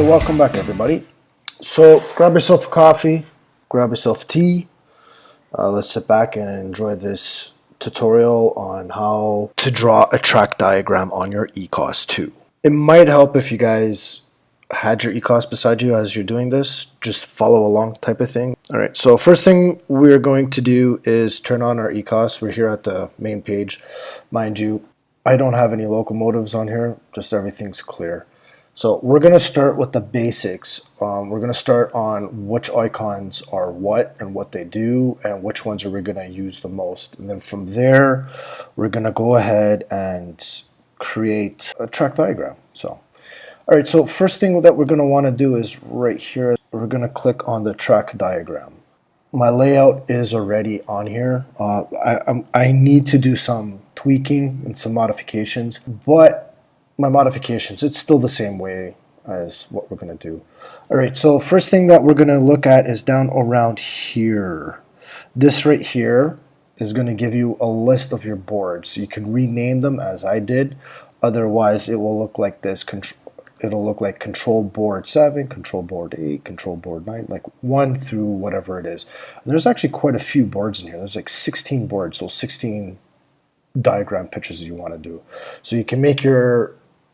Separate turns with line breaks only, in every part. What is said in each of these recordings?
welcome back everybody. So grab yourself a coffee, grab yourself tea. Let's sit back and enjoy this tutorial on how to draw a track diagram on your ECoS2. It might help if you guys had your ECoS beside you as you're doing this, just follow along type of thing. Alright, so first thing we're going to do is turn on our ECoS. We're here at the main page. Mind you, I don't have any locomotives on here, just everything's clear. So we're going to start with the basics. We're going to start on which icons are what and what they do and which ones are we going to use the most. And then from there, we're going to go ahead and create a track diagram. So, all right, so first thing that we're going to want to do is right here, we're going to click on the track diagram. My layout is already on here. I need to do some tweaking and some modifications, but my modifications, it's still the same way as what we're going to do. All right, so first thing that we're going to look at is down around here. This right here is going to give you a list of your boards. So you can rename them as I did. Otherwise, it will look like this. It'll look like control board 7, control board 8, control board 9, like 1 through whatever it is. And there's actually quite a few boards in here. There's like 16 boards, so 16 diagram pictures you want to do. So you can make your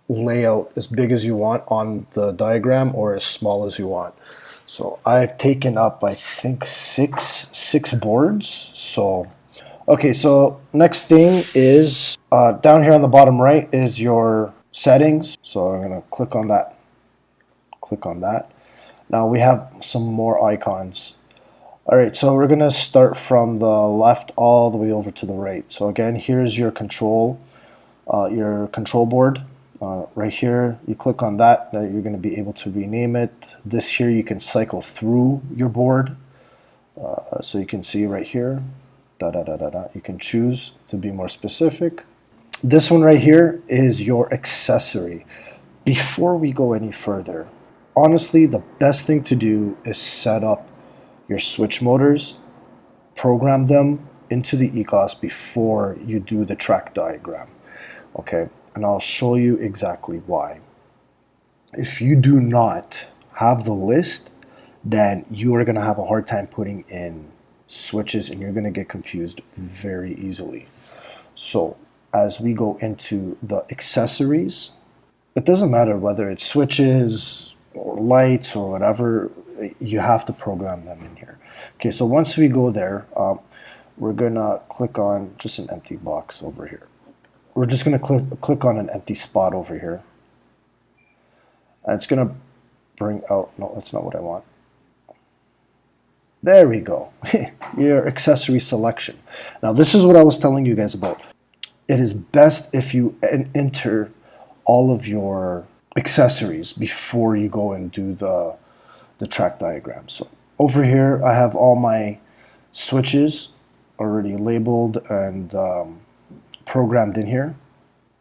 layout as big as you want on the diagram or as small as you want. So I've taken up, I think, six boards. So okay, so next thing is down here on the bottom right is your settings. So I'm going to click on that. Click on that. Now we have some more icons. All right, so we're going to start from the left all the way over to the right. So again, here's your control board. Right here, you click on that, you're going to be able to rename it. This here, you can cycle through your board. So you can see right here, you can choose to be more specific. This one right here is your accessory. Before we go any further, honestly, the best thing to do is set up your switch motors, program them into the ECoS before you do the track diagram. Okay. And I'll show you exactly why. If you do not have the list, then you are going to have a hard time putting in switches and you're going to get confused very easily. So as we go into the accessories, it doesn't matter whether it's switches or lights or whatever, you have to program them in here. Okay, so once we go there, we're going to click on just an empty box over here. We're just going to click on an empty spot over here. And it's going to bring out, no, that's not what I want. There we go. Your accessory selection. Now this is what I was telling you guys about. It is best if you enter all of your accessories before you go and do the track diagram. So over here I have all my switches already labeled and programmed in here.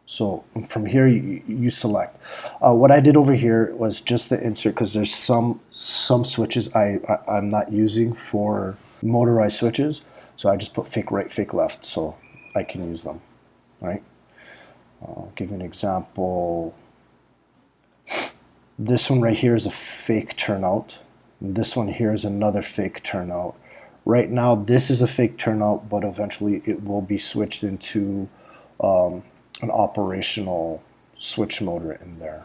So from here you select. What I did over here was just the insert because there's some switches I'm not using for motorized switches. So I just put fake right, fake left so I can use them. Right? I'll give you an example. This one right here is a fake turnout. And this one here is another fake turnout. Right now this is a fake turnout, but eventually it will be switched into an operational switch motor in there.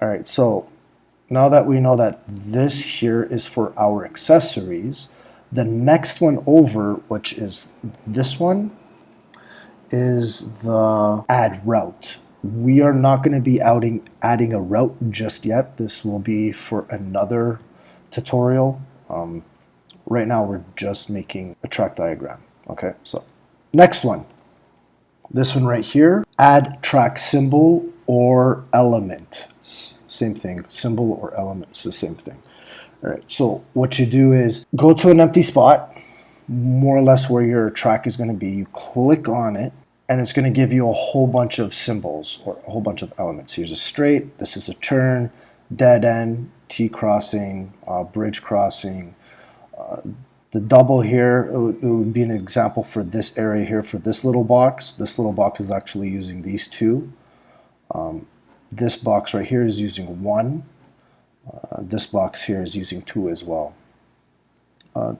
Alright, so now that we know that this here is for our accessories, the next one over, which is this one, is the add route. We are not going to be adding a route just yet. This will be for another tutorial. Right now we're just making a track diagram. Okay, so next one. This one right here, add track symbol or element. Same thing, symbol or element, it's the same thing. All right, so what you do is go to an empty spot, more or less where your track is going to be. You click on it, and it's going to give you a whole bunch of symbols or a whole bunch of elements. Here's a straight, this is a turn, dead end, T-crossing, bridge crossing. The double here, it would be an example for this area here for this little box. This little box is actually using these two. This box right here is using one. This box here is using 2 as well.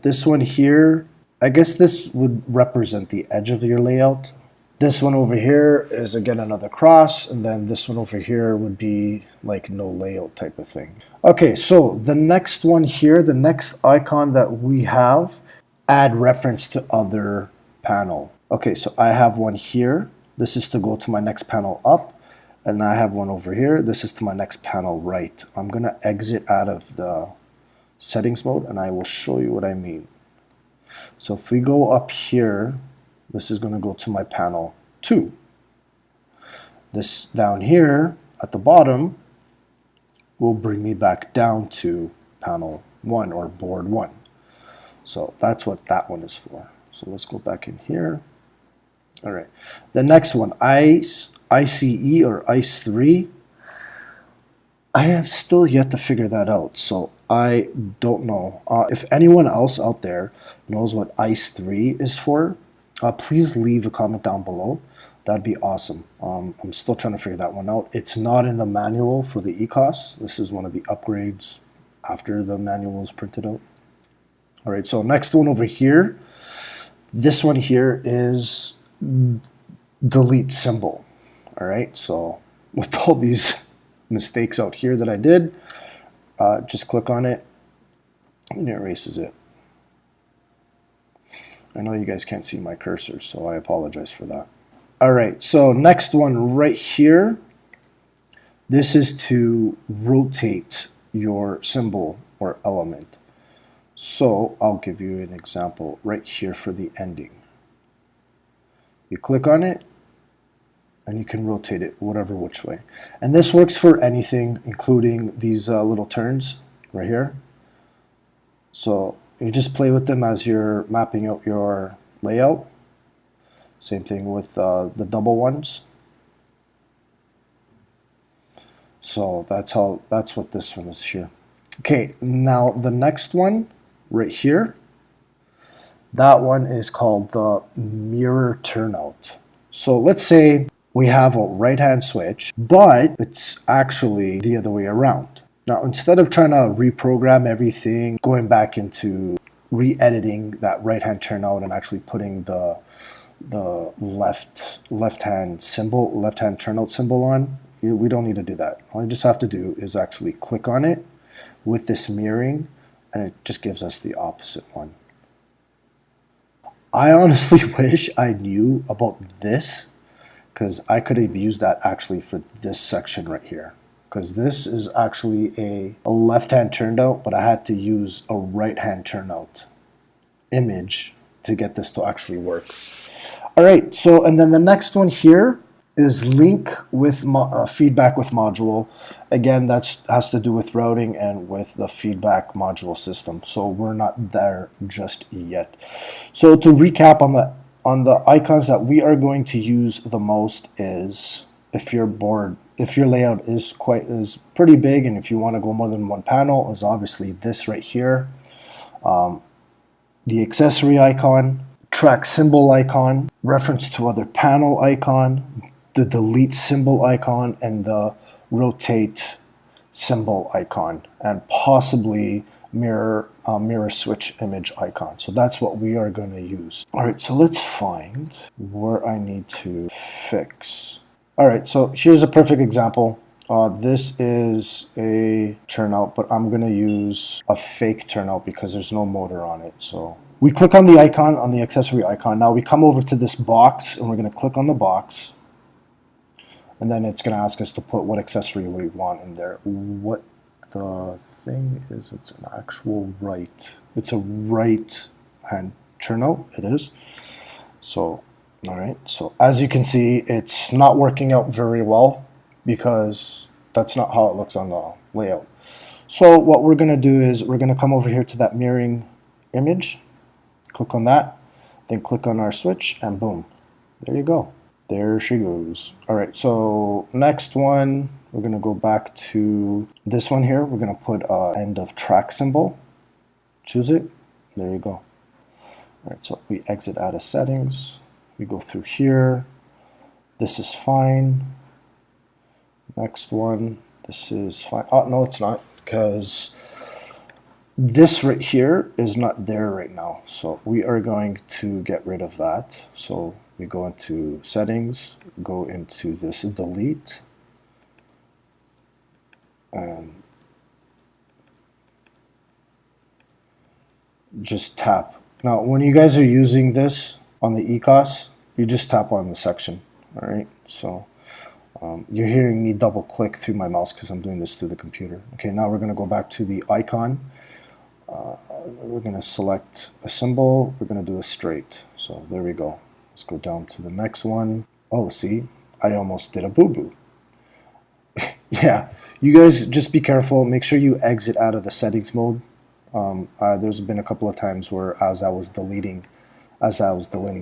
This one here, I guess this would represent the edge of your layout. This one over here is again another cross, and then this one over here would be like no layout type of thing. Okay, so the next one here, the next icon that we have, add reference to other panel. Okay, so I have one here. This is to go to my next panel up, and I have one over here. This is to my next panel right. I'm gonna exit out of the settings mode, and I will show you what I mean. So if we go up here, this is going to go to my panel 2. This down here at the bottom will bring me back down to panel 1 or board 1. So that's what that one is for. So let's go back in here. All right. The next one, ICE or ICE3. I have still yet to figure that out. So I don't know. If anyone else out there knows what ICE3 is for, please leave a comment down below. That'd be awesome. I'm still trying to figure that one out. It's not in the manual for the ECoS. This is one of the upgrades after the manual is printed out. All right, so next one over here. This one here is delete symbol. All right, so with all these mistakes out here that I did, just click on it and it erases it. I know you guys can't see my cursor, so I apologize for that. All right, so next one right here. This is to rotate your symbol or element. So I'll give you an example right here for the ending. You click on it, and you can rotate it whatever which way. And this works for anything, including these little turns right here. So you just play with them as you're mapping out your layout. Same thing with the double ones. So that's what this one is here. Okay, now the next one right here, that one is called the mirror turnout. So let's say we have a right-hand switch, but it's actually the other way around. Now, instead of trying to reprogram everything, going back into re-editing that right-hand turnout and actually putting the left-hand turnout symbol on, we don't need to do that. All you just have to do is actually click on it with this mirroring, and it just gives us the opposite one. I honestly wish I knew about this, because I could have used that actually for this section right here. Because this is actually a left-hand turnout, but I had to use a right-hand turnout image to get this to actually work. All right, so and then the next one here is link with feedback with module. Again, that has to do with routing and with the feedback module system. So we're not there just yet. So to recap on the icons that we are going to use the most is if your layout is pretty big, and if you want to go more than one panel, is obviously this right here, the accessory icon, track symbol icon, reference to other panel icon, the delete symbol icon, and the rotate symbol icon, and possibly mirror switch image icon. So that's what we are going to use. All right, so let's find where I need to fix. All right, so here's a perfect example. This is a turnout, but I'm going to use a fake turnout because there's no motor on it. So we click on the icon, on the accessory icon. Now we come over to this box, and we're going to click on the box. And then it's going to ask us to put what accessory we want in there. What the thing is, it's an actual right. It's a right-hand turnout. It is. So, all right. So as you can see, it's not working out very well because that's not how it looks on the layout. So what we're going to do is we're going to come over here to that mirroring image, click on that, then click on our switch, and boom, there you go. There she goes. All right, so next one, we're gonna go back to this one here. We're gonna put end of track symbol, choose it, there you go. All right, so we exit out of settings, we go through here, this is fine. Next one, this is fine. Oh, no, it's not. because this right here is not there right now. So we are going to get rid of that. So we go into settings, go into this delete, and just tap. Now when you guys are using this on the ECoS, you just tap on the section. All right, so you're hearing me double click through my mouse because I'm doing this through the computer. Okay, now we're going to go back to the icon. We're going to select a symbol. We're going to do a straight. So there we go. Let's go down to the next one. Oh, see, I almost did a boo-boo. Yeah, you guys just be careful. Make sure you exit out of the settings mode. There's been a couple of times where as I was deleting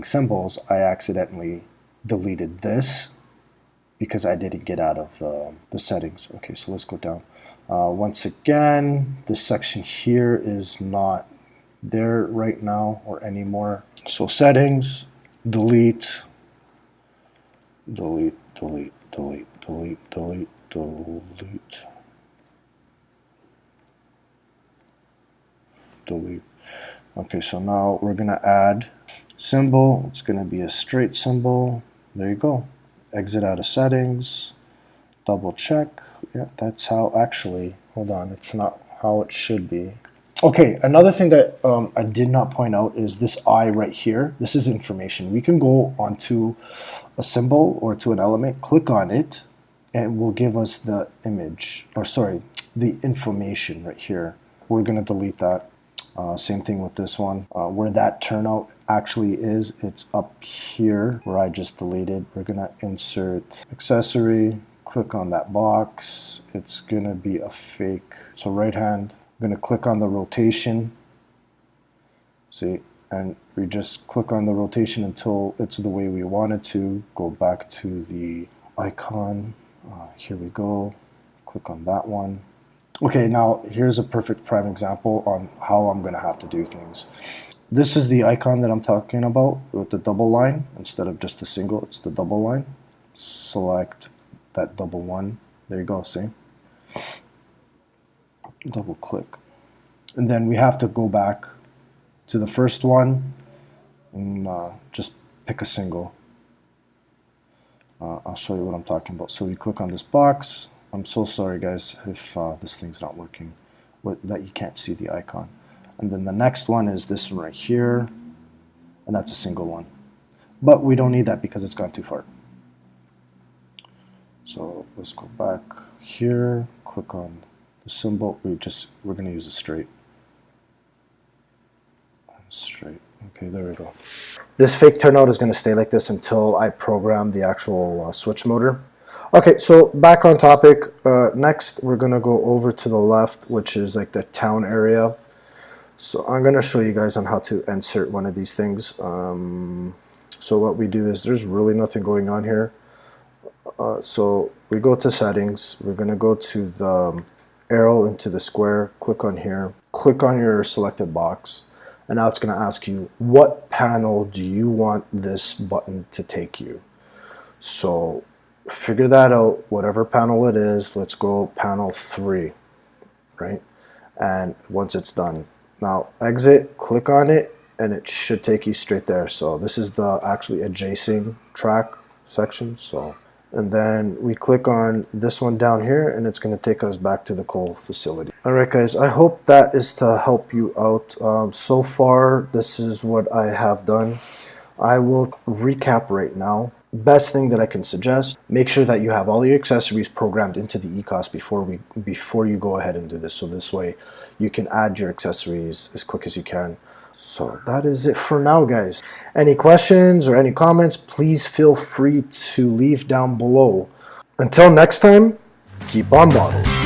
symbols, I accidentally deleted this because I didn't get out of the settings. Okay, so let's go down. Once again, this section here is not there right now or anymore. So settings, delete, delete, delete, delete, delete, delete, delete, delete. Okay, so now we're gonna add symbol. It's gonna be a straight symbol. There you go. Exit out of settings, double check. Yeah, that's how actually, hold on, it's not how it should be. Okay, another thing that I did not point out is this I right here. This is information. We can go onto a symbol or to an element, click on it, and it will give us the image, or sorry, the information right here. We're gonna delete that. Same thing with this one. Where that turnout actually is, it's up here where I just deleted. We're gonna insert accessory, click on that box. It's gonna be a fake. So right hand, I'm gonna click on the rotation. See, and we just click on the rotation until it's the way we want it to. Go back to the icon. Here we go. Click on that one. Okay, now here's a perfect prime example on how I'm going to have to do things. This is the icon that I'm talking about with the double line. Instead of just a single, it's the double line. Select that double one. There you go, see? Double click. And then we have to go back to the first one and just pick a single. I'll show you what I'm talking about. So we click on this box. I'm so sorry guys if this thing's not working, that you can't see the icon. And then the next one is this one right here, and that's a single one. But we don't need that because it's gone too far. So let's go back here, click on the symbol. We're gonna use a straight. Straight. Okay, there we go. This fake turnout is gonna stay like this until I program the actual switch motor. Okay, so back on topic. Next, we're gonna go over to the left, which is like the town area. So I'm gonna show you guys on how to insert one of these things. So what we do is there's really nothing going on here. So we go to settings. We're gonna go to the arrow into the square. Click on here. Click on your selected box, and now it's gonna ask you what panel do you want this button to take you. So figure that out, whatever panel it is. Let's go panel 3, right? And once it's done, now exit, click on it, and it should take you straight there. So this is the actually adjacent track section. So, and then we click on this one down here, and it's going to take us back to the coal facility. All right, guys, I hope that is to help you out. So far, this is what I have done. I will recap right now. Best thing that I can suggest, make sure that you have all your accessories programmed into the ECoS before you go ahead and do this. So this way you can add your accessories as quick as you can. So that is it for now, guys. Any questions or any comments, please feel free to leave down below. Until next time, keep on modeling.